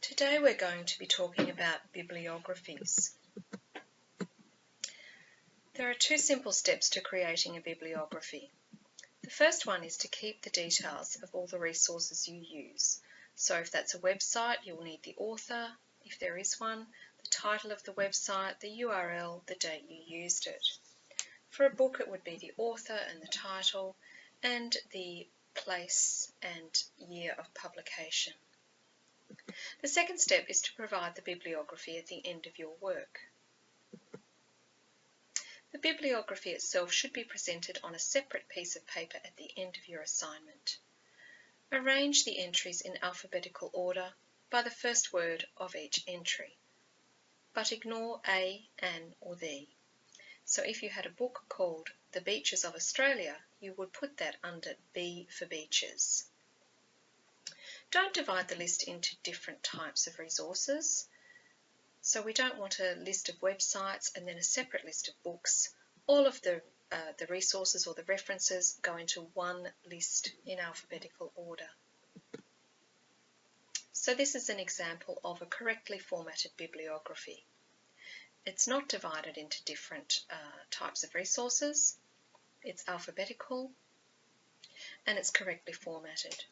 Today we're going to be talking about bibliographies. There are two simple steps to creating a bibliography. The first one is to keep the details of all the resources you use. So if that's a website, you'll need the author, if there is one, the title of the website, the URL, the date you used it. For a book, it would be the author and the title, and the place and year of publication. The second step is to provide the bibliography at the end of your work. The bibliography itself should be presented on a separate piece of paper at the end of your assignment. Arrange the entries in alphabetical order by the first word of each entry, but ignore a, an or the. So if you had a book called The Beaches of Australia, you would put that under B for beaches. Don't divide the list into different types of resources. So we don't want a list of websites and then a separate list of books. All of the resources or the references go into one list in alphabetical order. So this is an example of a correctly formatted bibliography. It's not divided into different types of resources. It's alphabetical and it's correctly formatted.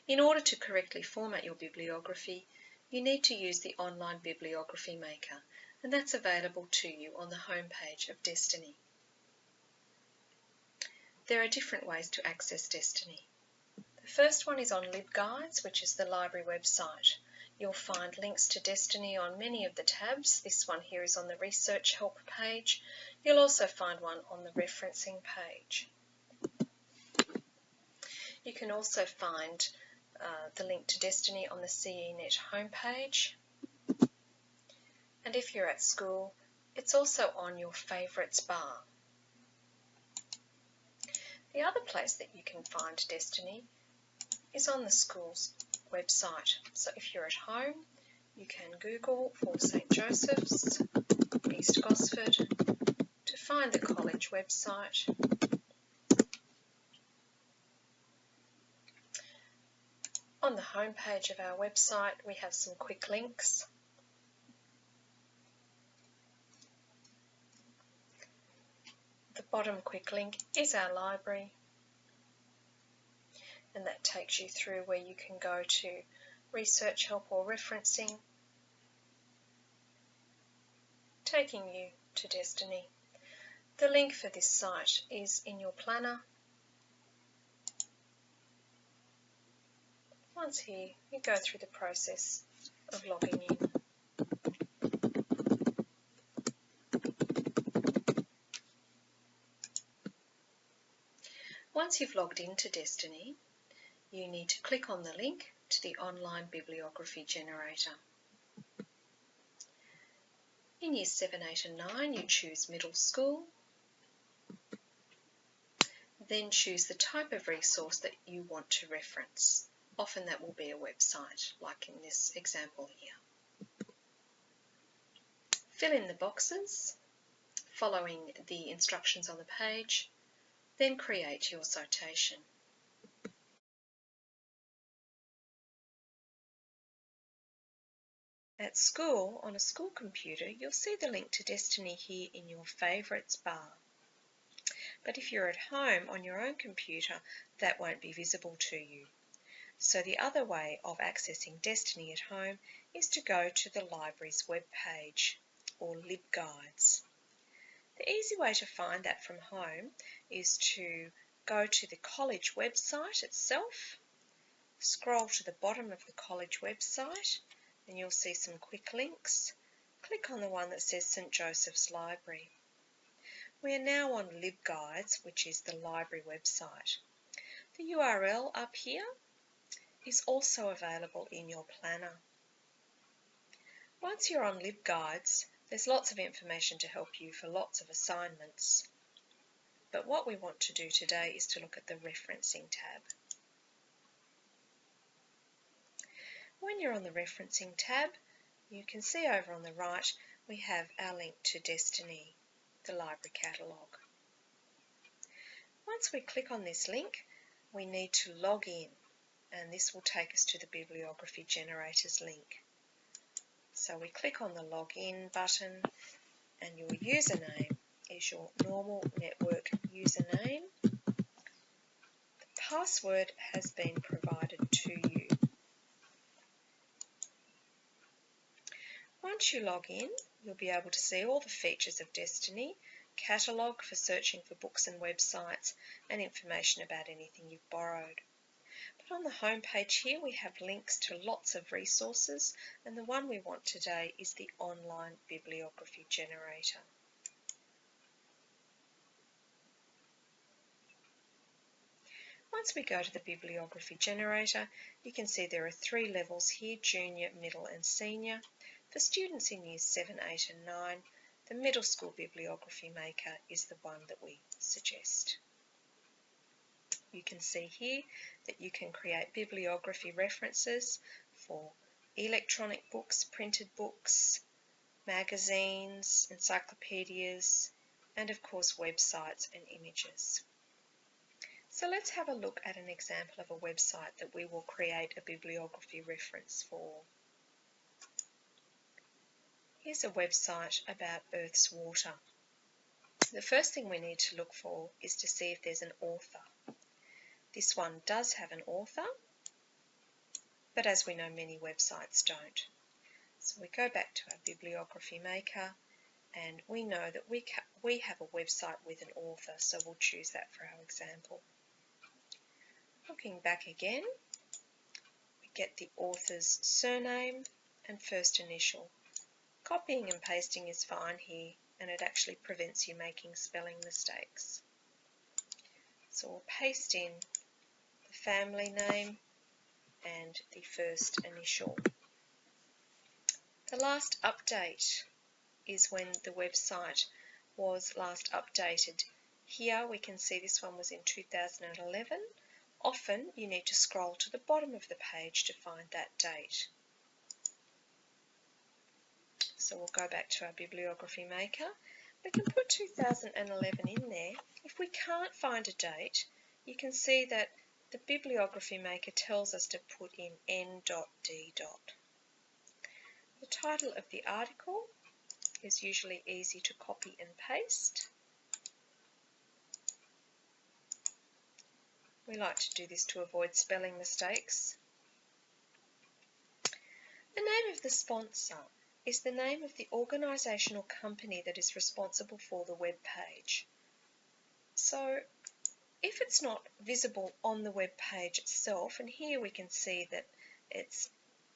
In order to correctly format your bibliography, you need to use the online Bibliography Maker, and that's available to you on the home page of Destiny. There are different ways to access Destiny. The first one is on LibGuides, which is the library website. You'll find links to Destiny on many of the tabs. This one here is on the Research Help page. You'll also find one on the Referencing page. You can also find the link to Destiny on the CENet homepage. And if you're at school, it's also on your favourites bar. The other place that you can find Destiny is on the school's website. So if you're at home, you can Google for St Joseph's, East Gosford, to find the college website. On the home page of our website, we have some quick links. The bottom quick link is our library, and that takes you through where you can go to Research Help or Referencing, taking you to Destiny. The link for this site is in your planner. Once here, you go through the process of logging in. Once you've logged into Destiny, you need to click on the link to the online bibliography generator. In Years 7, 8 and 9, you choose Middle School, then choose the type of resource that you want to reference. Often that will be a website, like in this example here. Fill in the boxes, following the instructions on the page, then create your citation. At school, on a school computer, you'll see the link to Destiny here in your favourites bar. But if you're at home on your own computer, that won't be visible to you. So the other way of accessing Destiny at home is to go to the library's web page, or LibGuides. The easy way to find that from home is to go to the college website itself, scroll to the bottom of the college website, and you'll see some quick links. Click on the one that says St Joseph's Library. We are now on LibGuides, which is the library website. The URL up here is also available in your planner. Once you're on LibGuides, there's lots of information to help you for lots of assignments. But what we want to do today is to look at the Referencing tab. When you're on the Referencing tab, you can see over on the right we have our link to Destiny, the library catalogue. Once we click on this link, we need to log in. and this will take us to the Bibliography Generators link. So we click on the Login button, and your username is your normal network username. The password has been provided to you. Once you log in, you'll be able to see all the features of Destiny, catalogue for searching for books and websites, and information about anything you've borrowed. But on the home page here we have links to lots of resources, and the one we want today is the online bibliography generator. Once we go to the bibliography generator, you can see there are 3 levels here: junior, middle and senior. For students in years 7, 8 and 9, the middle school bibliography maker is the one that we suggest. You can see here that you can create bibliography references for electronic books, printed books, magazines, encyclopedias, and of course websites and images. So let's have a look at an example of a website that we will create a bibliography reference for. Here's a website about Earth's water. The first thing we need to look for is to see if there's an author. This one does have an author, but as we know, many websites don't. So we go back to our bibliography maker, and we know that we have a website with an author, so we'll choose that for our example. Looking back again, we get the author's surname and first initial. Copying and pasting is fine here, and it actually prevents you making spelling mistakes. So we'll paste in the family name and the first initial. The last update is when the website was last updated. Here we can see this one was in 2011. Often you need to scroll to the bottom of the page to find that date. So we'll go back to our bibliography maker. We can put 2011 in there. If we can't find a date, you can see that the bibliography maker tells us to put in N.D. The title of the article is usually easy to copy and paste. We like to do this to avoid spelling mistakes. The name of the sponsor is the name of the organisation or company that is responsible for the web page. So if it's not visible on the web page itself, and here we can see that it's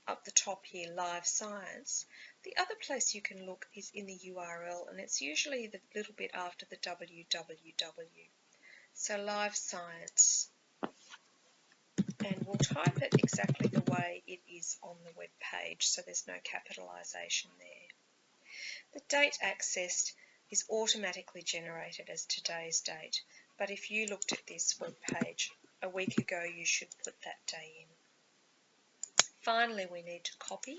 up the top here, Live Science, the other place you can look is in the URL, and it's usually the little bit after the www. So Live Science, and we'll type it exactly the way it is on the web page, so there's no capitalisation there. The date accessed is automatically generated as today's date, but if you looked at this web page a week ago, you should put that day in. Finally, we need to copy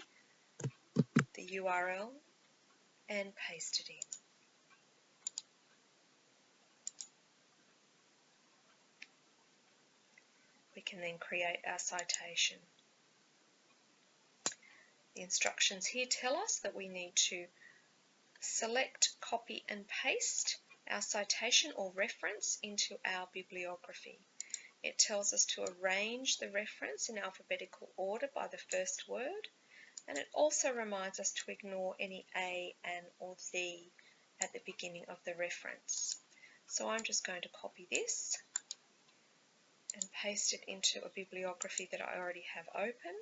the URL and paste it in. We can then create our citation. The instructions here tell us that we need to select, copy and paste our citation or reference into our bibliography. It tells us to arrange the reference in alphabetical order by the first word, and it also reminds us to ignore any a, an or the at the beginning of the reference. So I'm just going to copy this and paste it into a bibliography that I already have open.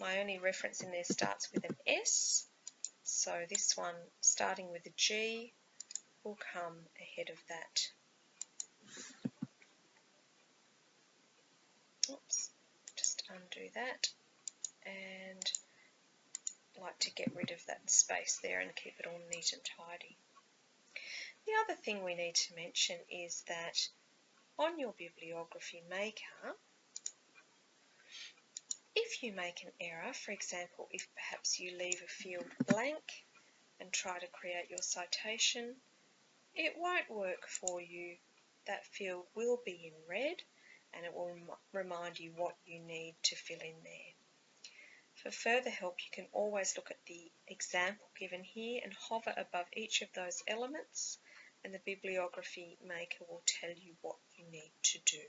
My only reference in there starts with an S, so this one starting with a G will come ahead of that. Oops, just undo that, and I like to get rid of that space there and keep it all neat and tidy. The other thing we need to mention is that on your bibliography maker, if you make an error, for example, if perhaps you leave a field blank and try to create your citation, it won't work for you. That field will be in red, and it will remind you what you need to fill in there. For further help, you can always look at the example given here and hover above each of those elements, and the bibliography maker will tell you what you need to do.